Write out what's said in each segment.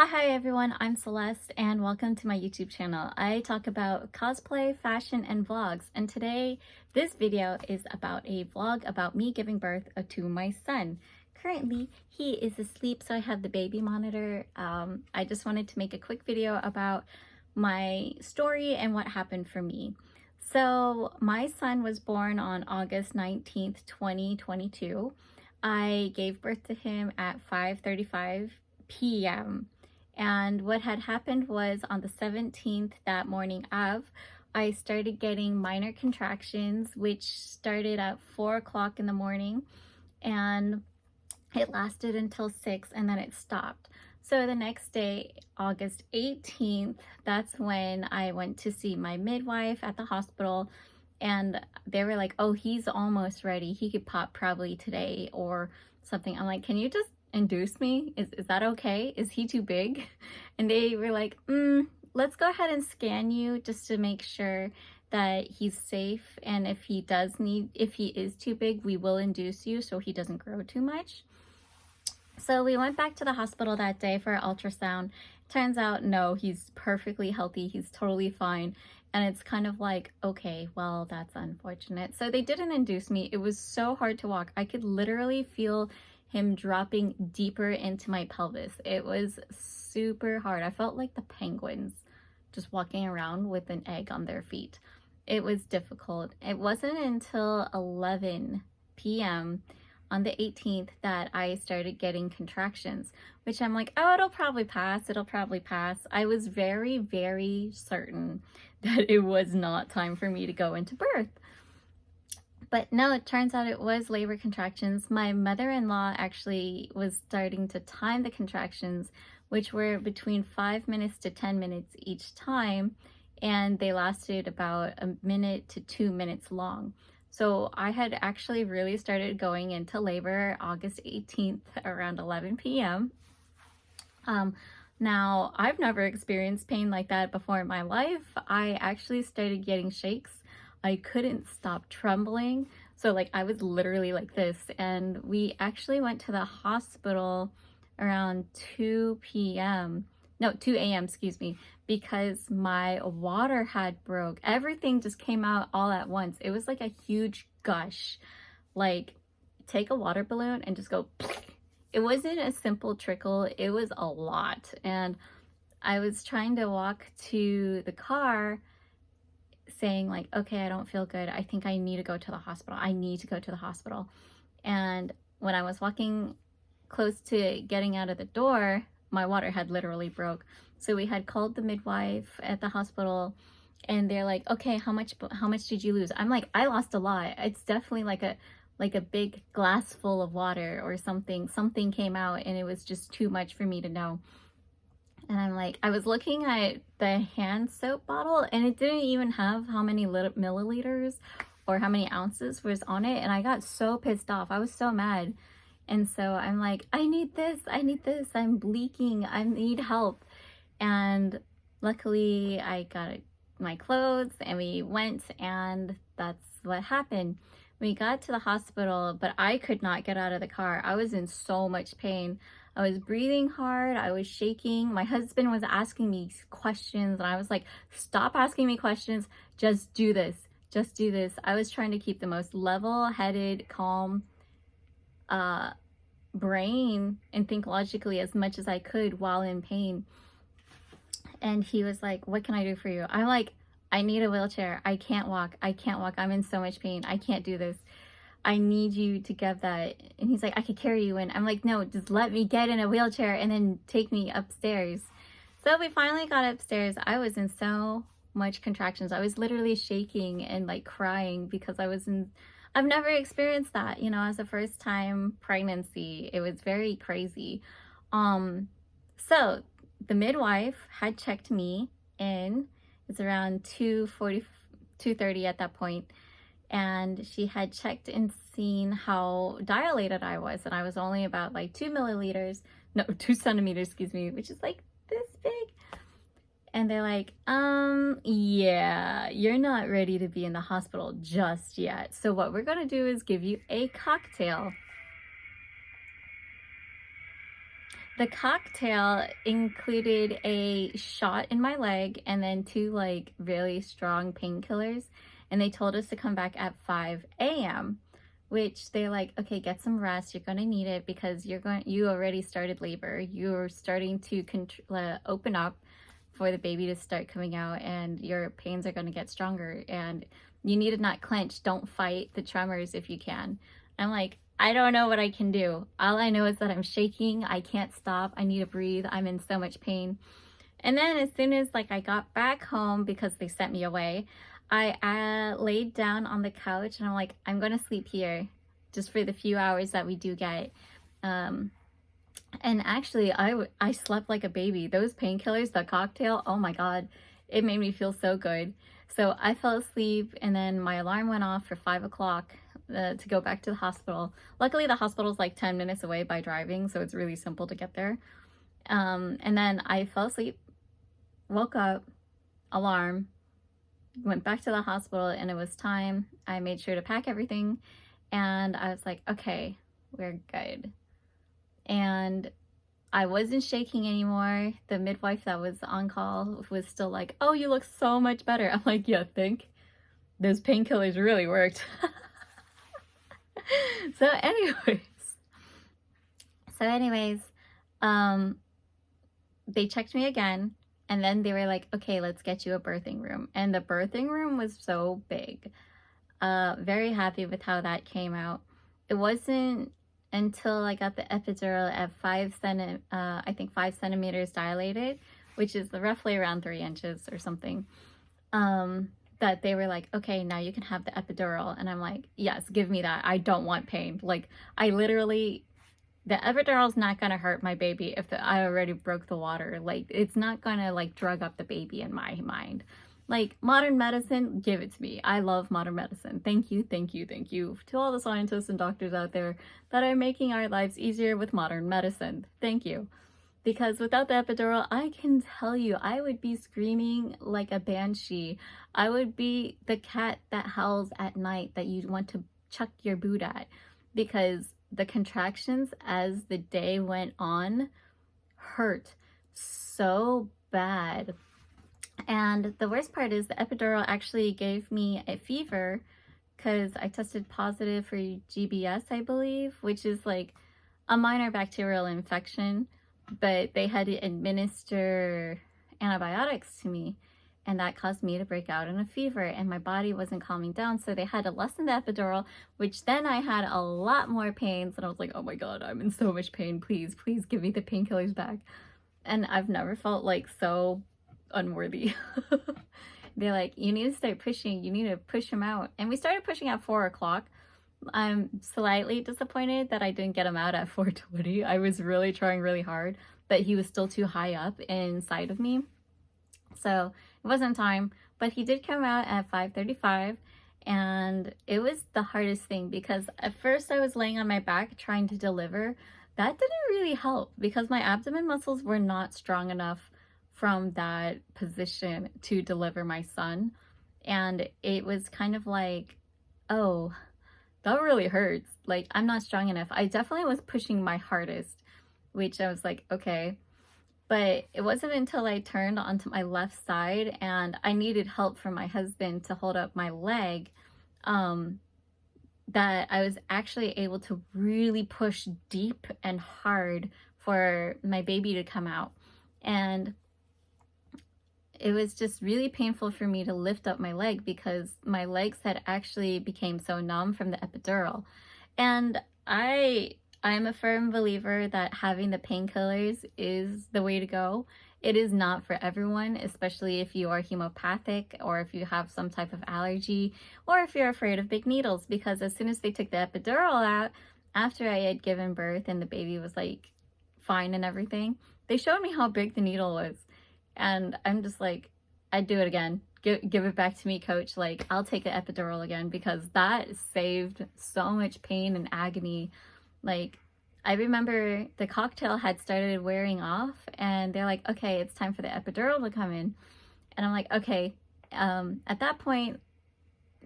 Hi everyone, I'm Celeste and welcome to my YouTube channel. I talk about cosplay, fashion, and vlogs, and today this video is about a vlog about me giving birth to my son. Currently, he is asleep, so I have the baby monitor. I just wanted to make a quick video about my story and what happened for me. So my son was born on August 19th, 2022. I gave birth to him at 5:35 p.m. And what had happened was on the 17th, that morning of, I started getting minor contractions, which started at 4 o'clock in the morning and it lasted until 6 and then it stopped. So the next day, August 18th, that's when I went to see my midwife at the hospital and they were like, oh, he's almost ready. He could pop probably today or something. I'm like, can you just induce me? Is that okay? Is he too big? And they were like, let's go ahead and scan you just to make sure that he's safe. And if he is too big, we will induce you so he doesn't grow too much. So we went back to the hospital that day for an ultrasound. Turns out, no, he's perfectly healthy. He's totally fine. And it's kind of like, okay, well, that's unfortunate. So they didn't induce me. It was so hard to walk. I could literally feel him dropping deeper into my pelvis. It was super hard. I felt like the penguins just walking around with an egg on their feet. It was difficult. It wasn't until 11 p.m. on the 18th that I started getting contractions, which I'm like, oh, it'll probably pass. It'll probably pass. I was very, very certain that it was not time for me to go into birth. But no, it turns out it was labor contractions. My mother-in-law actually was starting to time the contractions, which were between 5 minutes to 10 minutes each time, and they lasted about a minute to 2 minutes long. So I had actually really started going into labor August 18th around 11 p.m. Now, I've never experienced pain like that before in my life. I actually started getting shakes. I couldn't stop trembling. So like I was literally like this, and we actually went to the hospital around 2 p.m. No, 2 a.m. excuse me, because my water had broke. Everything just came out all at once. It was like a huge gush. Like take a water balloon and just go it wasn't a simple trickle, it was a lot. And I was trying to walk to the car saying like, okay, I don't feel good. I think I need to go to the hospital. I need to go to the hospital. And when I was walking close to getting out of the door, my water had literally broke. So we had called the midwife at the hospital and they're like, okay, how much did you lose? I'm like, I lost a lot. It's definitely like a big glass full of water or something. Something came out and it was just too much for me to know. And I'm like, I was looking at the hand soap bottle and it didn't even have how many milliliters or how many ounces was on it. And I got so pissed off. I was so mad. And so I'm like, I need this. I'm leaking. I need help. And luckily I got my clothes and we went, and that's what happened. We got to the hospital, but I could not get out of the car. I was in so much pain. I was breathing hard. I was shaking. My husband was asking me questions and I was like, stop asking me questions. Just do this. Just do this. I was trying to keep the most level-headed, calm brain and think logically as much as I could while in pain. And he was like, what can I do for you? I'm like, I need a wheelchair. I can't walk. I'm in so much pain. I can't do this. I need you to get that. And he's like, I could carry you in. I'm like, no, just let me get in a wheelchair and then take me upstairs. So we finally got upstairs. I was in so much contractions. I was literally shaking and like crying because I've never experienced that, as a first time pregnancy. It was very crazy. So the midwife had checked me in. It's around 2:30 at that point, and she had checked and seen how dilated I was, and I was only about like 2 centimeters, excuse me, which is like this big. And they're like, yeah, you're not ready to be in the hospital just yet. So what we're gonna do is give you a cocktail. The cocktail included a shot in my leg and then 2 like really strong painkillers, and they told us to come back at 5 a.m., which they're like, okay, get some rest, you're gonna need it because you already started labor, you're starting to open up for the baby to start coming out, and your pains are gonna get stronger, and you need to not clench, don't fight the tremors if you can. I'm like, I don't know what I can do. All I know is that I'm shaking, I can't stop, I need to breathe, I'm in so much pain. And then as soon as like I got back home, because they sent me away, I laid down on the couch and I'm like, I'm gonna sleep here just for the few hours that we do get. And actually I slept like a baby. Those painkillers, the cocktail, oh my God, it made me feel so good. So I fell asleep, and then my alarm went off for 5 o'clock to go back to the hospital. Luckily the hospital's like 10 minutes away by driving, so it's really simple to get there. And then I fell asleep, woke up, alarm, went back to the hospital, and it was time. I made sure to pack everything, and I was like, okay, we're good. And I wasn't shaking anymore. The midwife that was on call was still like, oh, you look so much better. I'm like, yeah, think those painkillers really worked. So anyways, they checked me again, and then they were like, okay, let's get you a birthing room. And the birthing room was so big. Very happy with how that came out. It wasn't until I got the epidural at 5 centimeters dilated, which is roughly around 3 inches or something, that they were like, okay, now you can have the epidural. And I'm like, yes, give me that. I don't want pain. Like, I literally, the epidural's not gonna hurt my baby if I already broke the water. Like, it's not gonna like drug up the baby in my mind. Like, modern medicine, give it to me. I love modern medicine. Thank you, thank you, thank you to all the scientists and doctors out there that are making our lives easier with modern medicine. Thank you. Because without the epidural, I can tell you, I would be screaming like a banshee. I would be the cat that howls at night that you want to chuck your boot at. Because the contractions as the day went on hurt so bad. And the worst part is the epidural actually gave me a fever because I tested positive for GBS, I believe, which is like a minor bacterial infection, but they had to administer antibiotics to me, and that caused me to break out in a fever, and my body wasn't calming down, so they had to lessen the epidural, which then I had a lot more pains, and I was like, oh my God, I'm in so much pain, please give me the painkillers back. And I've never felt like so unworthy. They're like, you need to start pushing, you need to push him out. And we started pushing at 4 o'clock. I'm slightly disappointed that I didn't get him out at 4:20. I was really trying really hard, but he was still too high up inside of me, so it wasn't time. But he did come out at 5:35, and it was the hardest thing because at first I was laying on my back trying to deliver. That didn't really help because my abdomen muscles were not strong enough from that position to deliver my son. And it was kind of like, oh, that really hurts. Like, I'm not strong enough. I definitely was pushing my hardest, which I was like, okay. But it wasn't until I turned onto my left side and I needed help from my husband to hold up my leg, that I was actually able to really push deep and hard for my baby to come out. And it was just really painful for me to lift up my leg because my legs had actually became so numb from the epidural. And I'm a firm believer that having the painkillers is the way to go. It is not for everyone, especially if you are hemopathic or if you have some type of allergy or if you're afraid of big needles, because as soon as they took the epidural out, after I had given birth and the baby was like fine and everything, they showed me how big the needle was. And I'm just like, I'd do it again. Give it back to me, coach. Like, I'll take the epidural again because that saved so much pain and agony. Like, I remember the cocktail had started wearing off and they're like, okay, it's time for the epidural to come in. And I'm like, okay. At that point,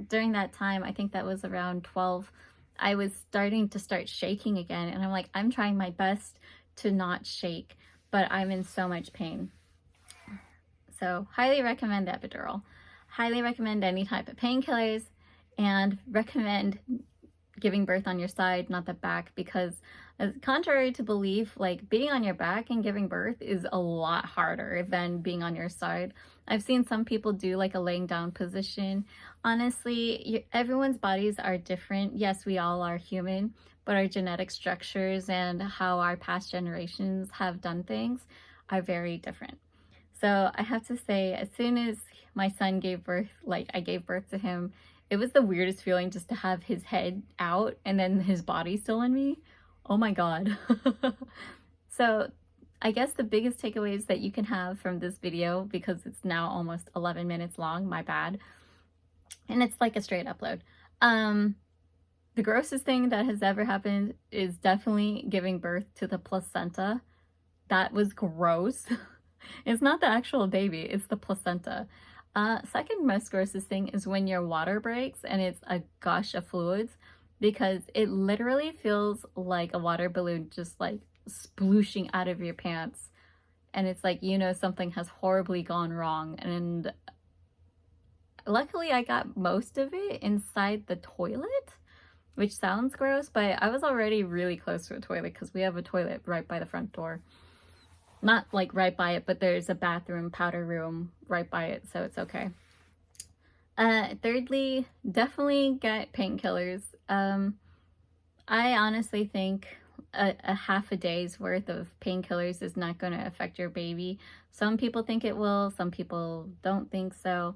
during that time, I think that was around 12, I was starting to shaking again. And I'm like, I'm trying my best to not shake, but I'm in so much pain. So highly recommend the epidural. Highly recommend any type of painkillers, and recommend giving birth on your side, not the back, because contrary to belief, like being on your back and giving birth is a lot harder than being on your side. I've seen some people do like a laying down position. Honestly, everyone's bodies are different. Yes, we all are human, but our genetic structures and how our past generations have done things are very different. So I have to say, as soon as my son gave birth, like I gave birth to him, it was the weirdest feeling just to have his head out and then his body still in me. Oh my God. So I guess the biggest takeaways that you can have from this video, because it's now almost 11 minutes long, my bad, and it's like a straight upload. The grossest thing that has ever happened is definitely giving birth to the placenta. That was gross. It's not the actual baby, it's the placenta. Second most grossest thing is when your water breaks and it's a gush of fluids, because it literally feels like a water balloon just like splooshing out of your pants. And it's like, you know, something has horribly gone wrong. And luckily I got most of it inside the toilet, which sounds gross, but I was already really close to a toilet because we have a toilet right by the front door. Not like right by it, but there's a bathroom, powder room right by it, so it's okay. Thirdly, definitely get painkillers. I honestly think a half a day's worth of painkillers is not going to affect your baby. Some people think it will, some people don't think so.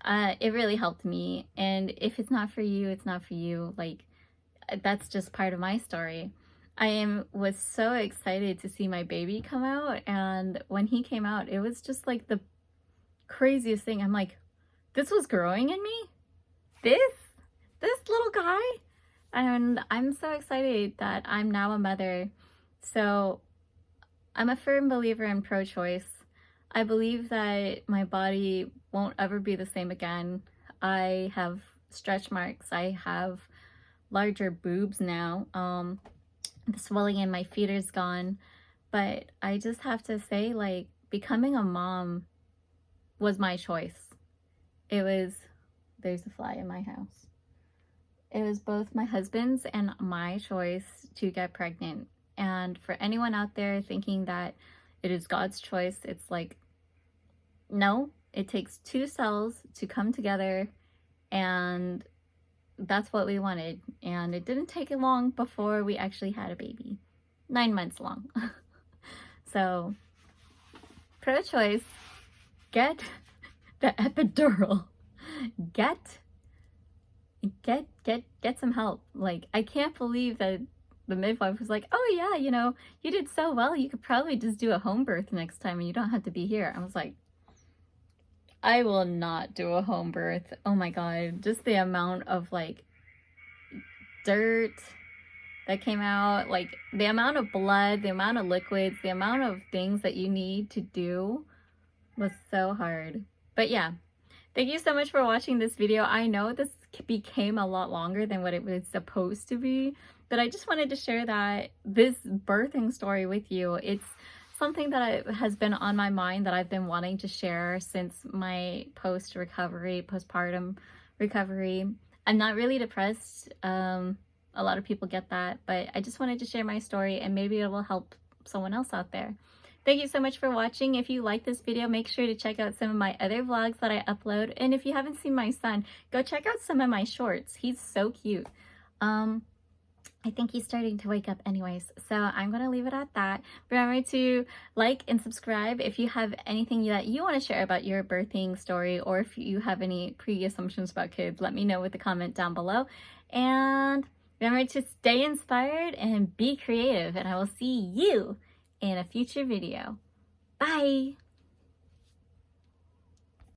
It really helped me, and if it's not for you, it's not for you. Like, that's just part of my story. Was so excited to see my baby come out, and when he came out, it was just like the craziest thing. I'm like, this was growing in me? This little guy? And I'm so excited that I'm now a mother. So I'm a firm believer in pro-choice. I believe that my body won't ever be the same again. I have stretch marks. I have larger boobs now. The swelling in my feet is gone, but I just have to say, like, becoming a mom was my choice. There's a fly in my house. It was both my husband's and my choice to get pregnant. And for anyone out there thinking that it is God's choice, it's like, no, it takes two cells to come together, and that's what we wanted. And it didn't take long before we actually had a baby. 9 months long. So pro-choice, get the epidural. Get some help. Like, I can't believe that the midwife was like, oh yeah, you know, you did so well, you could probably just do a home birth next time and you don't have to be here. I was like, I will not do a home birth. Oh my God, just the amount of like dirt that came out, like the amount of blood, the amount of liquids, the amount of things that you need to do was so hard. But yeah, thank you so much for watching this video. I know this became a lot longer than what it was supposed to be, but I just wanted to share this birthing story with you. It's something that has been on my mind that I've been wanting to share since my postpartum recovery. I'm not really depressed. A lot of people get that, but I just wanted to share my story, and maybe it will help someone else out there. Thank you so much for watching. If you like this video, make sure to check out some of my other vlogs that I upload. And if you haven't seen my son, go check out some of my shorts. He's so cute. I think he's starting to wake up anyways, so I'm going to leave it at that. Remember to like and subscribe if you have anything that you want to share about your birthing story, or if you have any pre-assumptions about kids, let me know with a comment down below. And remember to stay inspired and be creative, and I will see you in a future video. Bye!